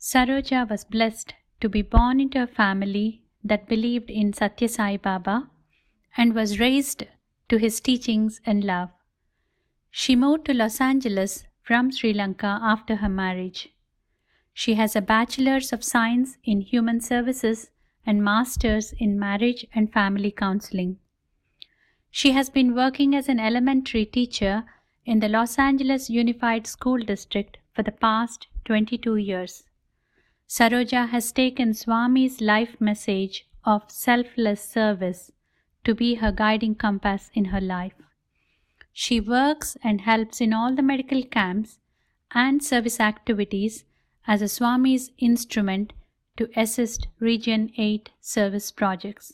Saroja was blessed to be born into a family that believed in Sathya Sai Baba and was raised to his teachings and love. She moved to Los Angeles from Sri Lanka after her marriage. She has a Bachelor's of Science in Human Services and Master's in Marriage and Family Counseling. She has been working as an elementary teacher in the Los Angeles Unified School District for the past 22 years. Saroja has taken Swami's life message of selfless service to be her guiding compass in her life. She works and helps in all the medical camps and service activities as a Swami's instrument to assist Region 8 service projects.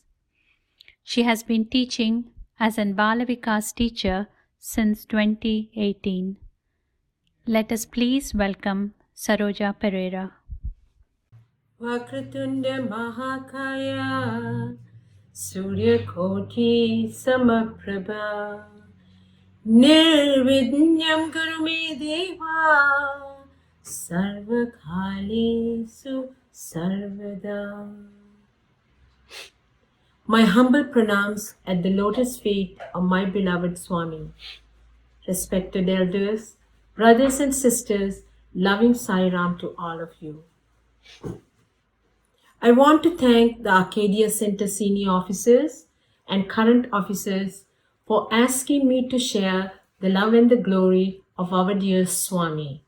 She has been teaching as an Balavikas teacher since 2018. Let us please welcome Saroja Perera. Vakratunda Mahakaya Surya Koti Samaprabha Nirvidnyam Kurume Deva Sarvakalesu Sarvada. My humble pranams at the lotus feet of my beloved Swami. Respected elders, brothers and sisters, loving Sai Ram to all of you. I want to thank the Arcadia Center senior officers and current officers for asking me to share the love and the glory of our dear Swami.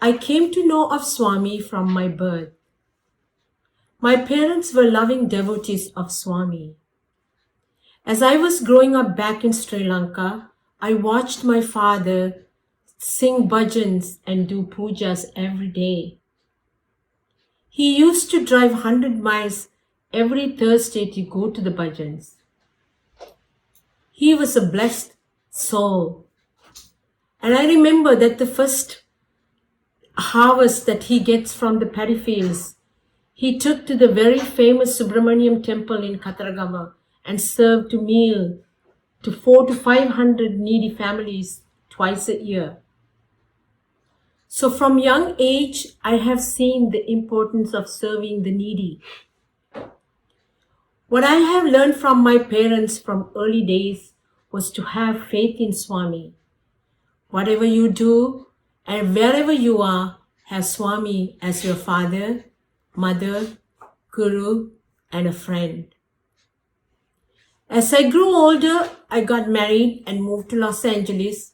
I came to know of Swami from my birth. My parents were loving devotees of Swami. As I was growing up back in Sri Lanka, I watched my father sing bhajans and do pujas every day. He used to drive 100 miles every Thursday to go to the bhajans. He was a blessed soul. And I remember that the first harvest that he gets from the paddy fields, he took to the very famous Subramaniam temple in Kataragama and served a meal to 400 to 500 needy families twice a year. So from young age, I have seen the importance of serving the needy. What I have learned from my parents from early days was to have faith in Swami. Whatever you do and wherever you are, have Swami as your father, mother, guru, and a friend. As I grew older, I got married and moved to Los Angeles.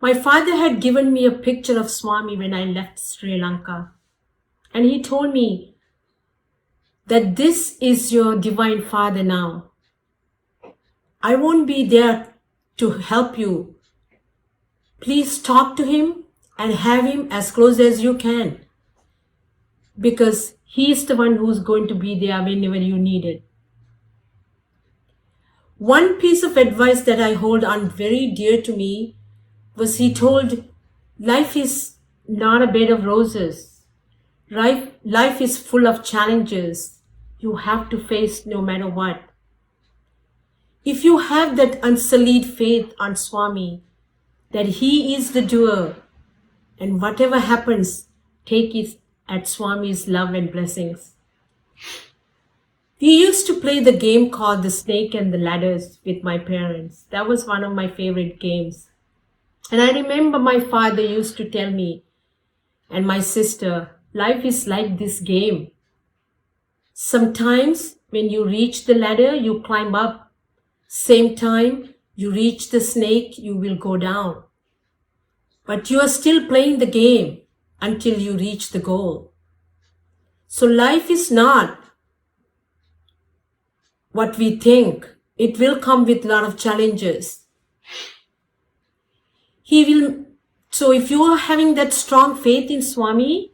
My father had given me a picture of Swami when I left Sri Lanka. And he told me that this is your divine father now. I won't be there to help you. Please talk to him and have him as close as you can, because he is the one who's going to be there whenever you need it. One piece of advice that I hold on very dear to me was he told, life is not a bed of roses. Life is full of challenges you have to face no matter what. If you have that unsullied faith on Swami, that he is the doer, and whatever happens, take it at Swami's love and blessings. We used to play the game called the snake and the ladders with my parents. That was one of my favorite games. And I remember my father used to tell me and my sister, life is like this game. Sometimes when you reach the ladder, you climb up. Same time you reach the snake, you will go down. But you are still playing the game until you reach the goal. So life is not what we think. It will come with a lot of challenges. So if you are having that strong faith in Swami,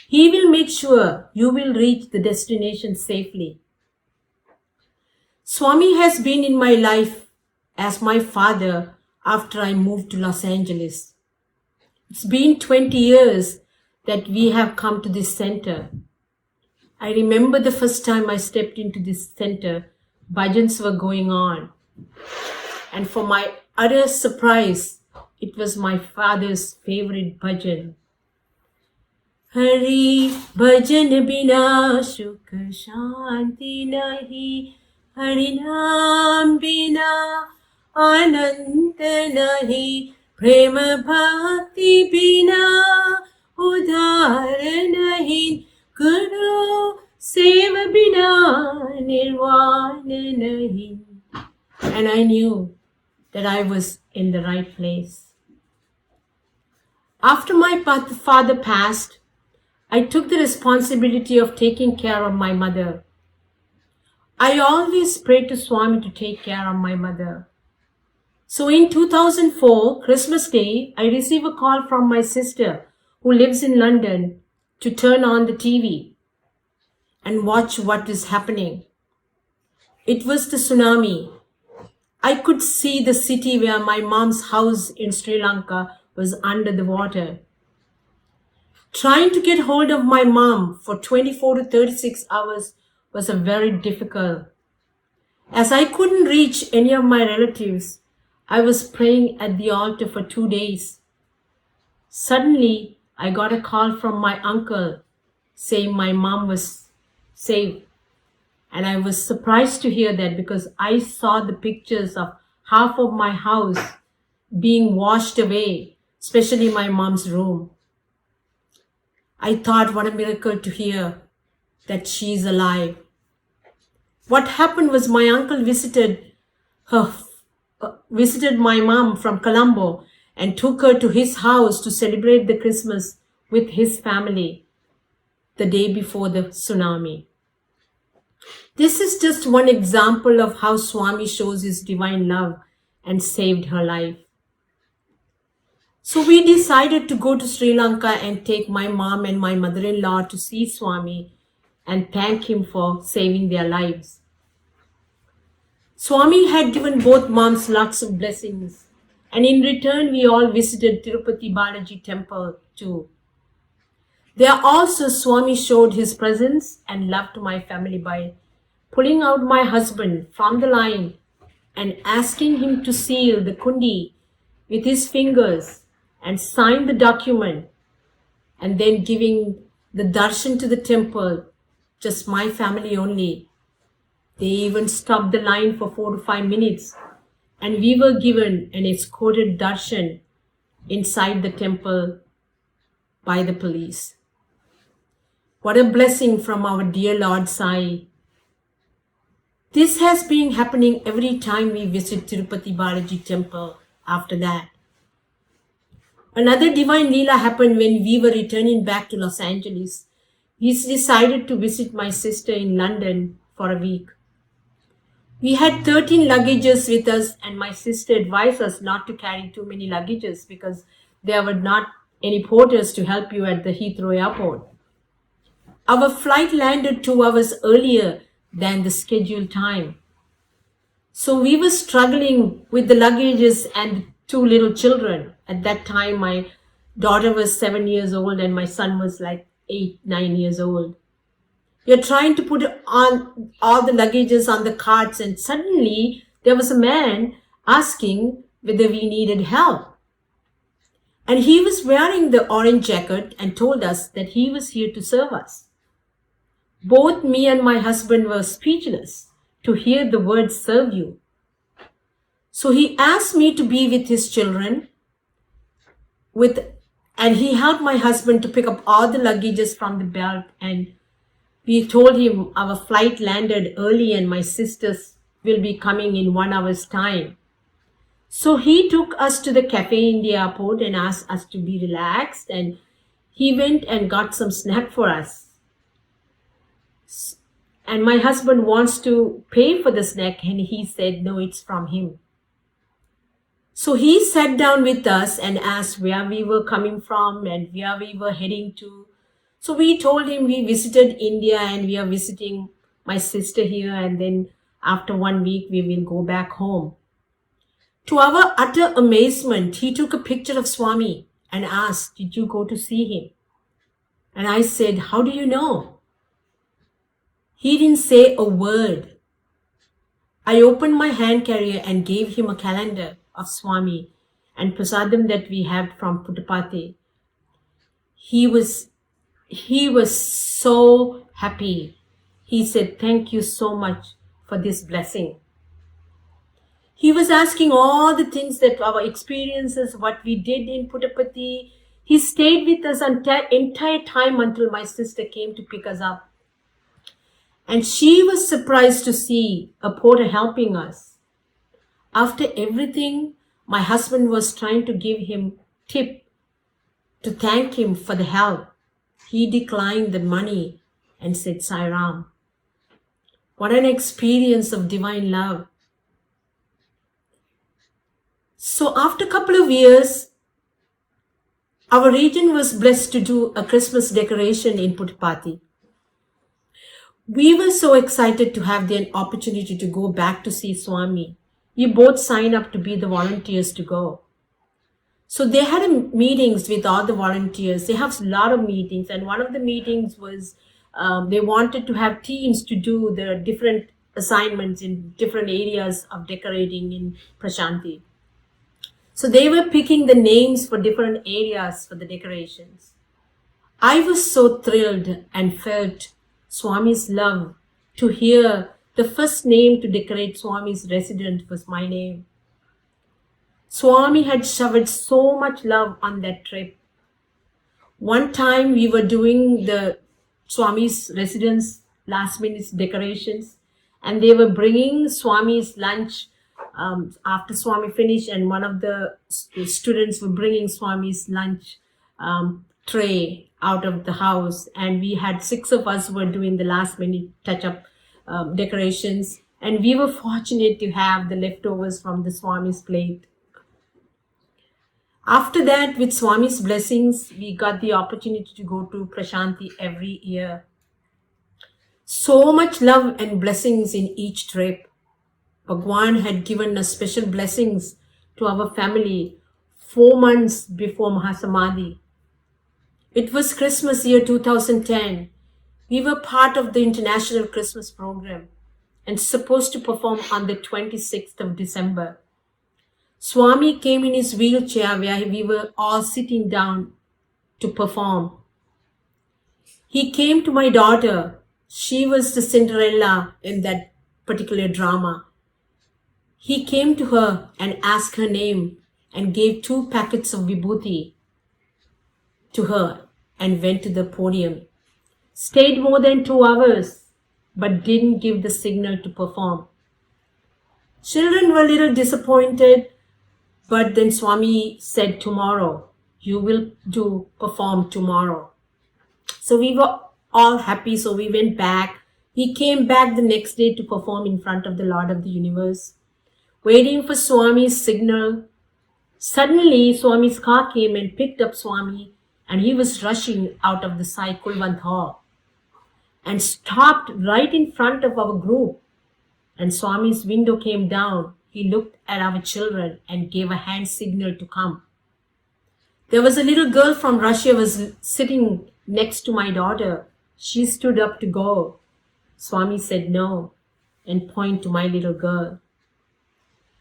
he will make sure you will reach the destination safely. Swami has been in my life as my father after I moved to Los Angeles. It's been 20 years that we have come to this center. I remember the first time I stepped into this center, bhajans were going on. And for my utter surprise, it was my father's favorite bhajan. Hari bhajan bina sukh shanti nahi, Hari naam bina anand nahi, Prema bhakti bina udhar nahi, Guru seva bina nirvan nahi. And I knew that I was in the right place. After my father passed, I took the responsibility of taking care of my mother. I always prayed to Swami to take care of my mother. So in 2004, Christmas Day, I received a call from my sister who lives in London to turn on the TV and watch what is happening. It was the tsunami. I could see the city where my mom's house in Sri Lanka was under the water. Trying to get hold of my mom for 24 to 36 hours was a very difficult. As I couldn't reach any of my relatives, I was praying at the altar for 2 days. Suddenly, I got a call from my uncle saying my mom was saved. And I was surprised to hear that because I saw the pictures of half of my house being washed away, especially my mom's room. I thought, what a miracle to hear that she's alive. What happened was my uncle visited my mom from Colombo and took her to his house to celebrate the Christmas with his family the day before the tsunami. This is just one example of how Swami shows his divine love and saved her life. So we decided to go to Sri Lanka and take my mom and my mother-in-law to see Swami and thank him for saving their lives. Swami had given both moms lots of blessings, and in return we all visited Tirupati Balaji temple too. There also Swami showed his presence and love to my family by pulling out my husband from the line and asking him to seal the kundi with his fingers and sign the document, and then giving the darshan to the temple, just my family only. They even stopped the line for 4 to 5 minutes, and we were given an escorted darshan inside the temple by the police. What a blessing from our dear Lord Sai. This has been happening every time we visit Tirupati Balaji temple after that. Another divine Leela happened when we were returning back to Los Angeles. We decided to visit my sister in London for a week. We had 13 luggages with us, and my sister advised us not to carry too many luggages because there were not any porters to help you at the Heathrow airport. Our flight landed 2 hours earlier than the scheduled time. So we were struggling with the luggages and 2 little children. At that time, my daughter was 7 years old and my son was like 8, 9 years old. We are trying to put on all the luggages on the carts, and suddenly there was a man asking whether we needed help. And he was wearing the orange jacket and told us that he was here to serve us. Both me and my husband were speechless to hear the word serve you. So he asked me to be with his children and he helped my husband to pick up all the luggages from the belt, and we told him our flight landed early and my sisters will be coming in 1 hour's time. So he took us to the cafe in the airport and asked us to be relaxed, and he went and got some snack for us. And my husband wants to pay for the snack, and he said, no, it's from him. So he sat down with us and asked where we were coming from and where we were heading to. So we told him we visited India and we are visiting my sister here, and then after 1 week we will go back home. To our utter amazement, he took a picture of Swami and asked, did you go to see him? And I said, how do you know? He didn't say a word. I opened my hand carrier and gave him a calendar of Swami and prasadam that we had from Puttapati. He was he was so happy. He said, "Thank you so much for this blessing." He was asking all the things that our experiences, what we did in Puttaparthi. He stayed with us entire time until my sister came to pick us up. And she was surprised to see a porter helping us. After everything, my husband was trying to give him tip to thank him for the help. He declined the money and said, "Sai Ram." What an experience of divine love. So after a couple of years, our region was blessed to do a Christmas decoration in Puttaparthi. We were so excited to have the opportunity to go back to see Swami. We both signed up to be the volunteers to go. So they had meetings with all the volunteers. They have a lot of meetings, and one of the meetings was they wanted to have teams to do the different assignments in different areas of decorating in Prashanti. So they were picking the names for different areas for the decorations. I was so thrilled and felt Swami's love to hear the first name to decorate Swami's residence was my name. Swami had showered so much love on that trip. One time we were doing the Swami's residence last minute decorations, and they were bringing Swami's lunch after Swami finished, and one of the students were bringing Swami's lunch tray out of the house, and we had 6 of us who were doing the last minute touch-up decorations, and we were fortunate to have the leftovers from the Swami's plate. After that, with Swami's blessings, we got the opportunity to go to Prashanti every year. So much love and blessings in each trip. Bhagwan had given us special blessings to our family 4 months before Mahasamadhi. It was Christmas year 2010. We were part of the International Christmas program and supposed to perform on the 26th of December. Swami came in his wheelchair where we were all sitting down to perform. He came to my daughter. She was the Cinderella in that particular drama. He came to her and asked her name and gave 2 packets of vibhuti to her and went to the podium. Stayed more than 2 hours but didn't give the signal to perform. Children were a little disappointed, but then Swami said, "Tomorrow, you will perform tomorrow." So we were all happy, so we went back. We came back the next day to perform in front of the Lord of the Universe, waiting for Swami's signal. Suddenly, Swami's car came and picked up Swami, and he was rushing out of the Sai Kulwant hall and stopped right in front of our group. And Swami's window came down. He looked at our children and gave a hand signal to come. There was a little girl from Russia was sitting next to my daughter. She stood up to go. Swami said no and pointed to my little girl.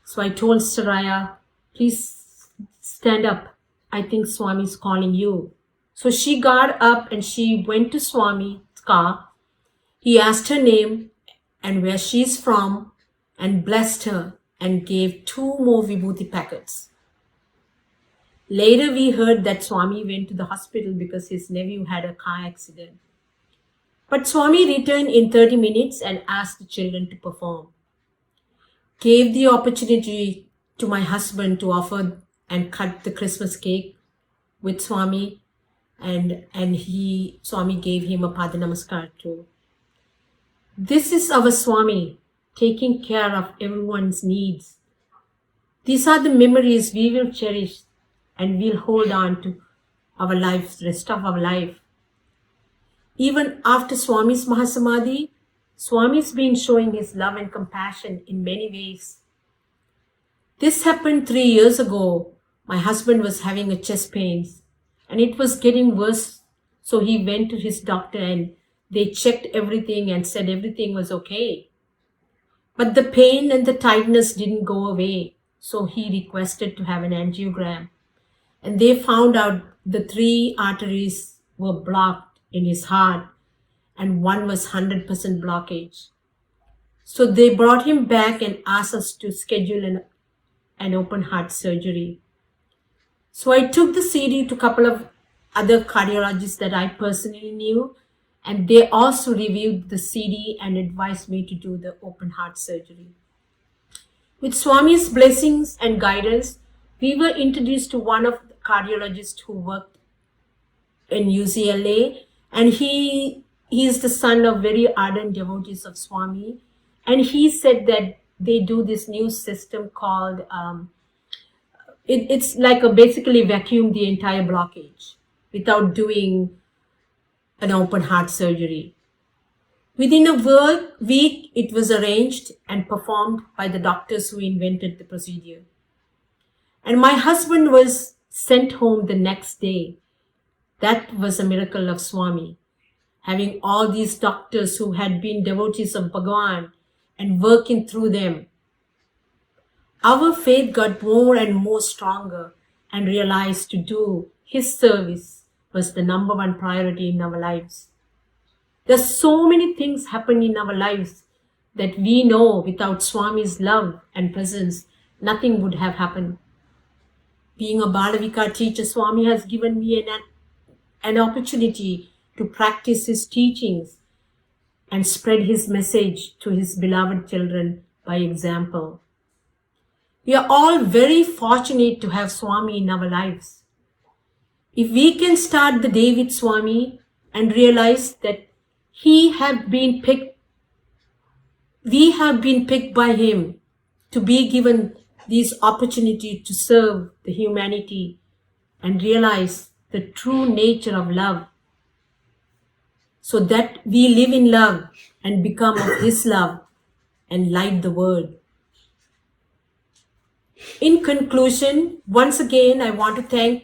So I told Saraya, "Please stand up. I think Swami is calling you." So she got up and she went to Swami's car. He asked her name and where she's from and blessed her and gave 2 more vibhuti packets. Later we heard that Swami went to the hospital because his nephew had a car accident. But Swami returned in 30 minutes and asked the children to perform. Gave the opportunity to my husband to offer and cut the Christmas cake with Swami, and Swami gave him a Pada Namaskar too. This is our Swami, taking care of everyone's needs. These are the memories we will cherish and we'll hold on to our lives, rest of our life. Even after Swami's Mahasamadhi, Swami's been showing his love and compassion in many ways. This happened 3 years ago. My husband was having a chest pains and it was getting worse. So he went to his doctor and they checked everything and said everything was okay. But the pain and the tightness didn't go away. So he requested to have an angiogram. And they found out the 3 arteries were blocked in his heart and one was 100% blockage. So they brought him back and asked us to schedule an open heart surgery. So I took the CD to a couple of other cardiologists that I personally knew, and they also reviewed the CD and advised me to do the open heart surgery. With Swami's blessings and guidance, we were introduced to one of the cardiologists who worked in UCLA, and he is the son of very ardent devotees of Swami, and he said that they do this new system called it's like basically vacuum the entire blockage without doing an open heart surgery. Within a week, it was arranged and performed by the doctors who invented the procedure. And my husband was sent home the next day. That was a miracle of Swami. Having all these doctors who had been devotees of Bhagawan and working through them, our faith got more and more stronger and realized to do his service was the number one priority in our lives. There's so many things happen in our lives that we know without Swami's love and presence, nothing would have happened. Being a Balavika teacher, Swami has given me an opportunity to practice his teachings and spread his message to his beloved children by example. We are all very fortunate to have Swami in our lives. If we can start the day with Swami and realize that we have been picked by him to be given this opportunity to serve the humanity and realize the true nature of love, so that we live in love and become of his love and light the world. In conclusion, once again, I want to thank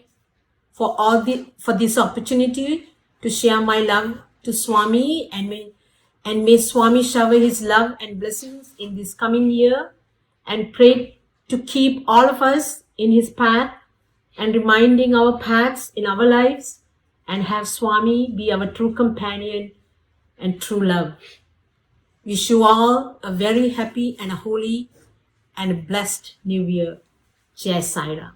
for this opportunity to share my love to Swami, and may Swami shower his love and blessings in this coming year, and pray to keep all of us in his path and reminding our paths in our lives, and have Swami be our true companion and true love. Wish you all a very happy and a holy and a blessed New Year. Jai Sai Ram.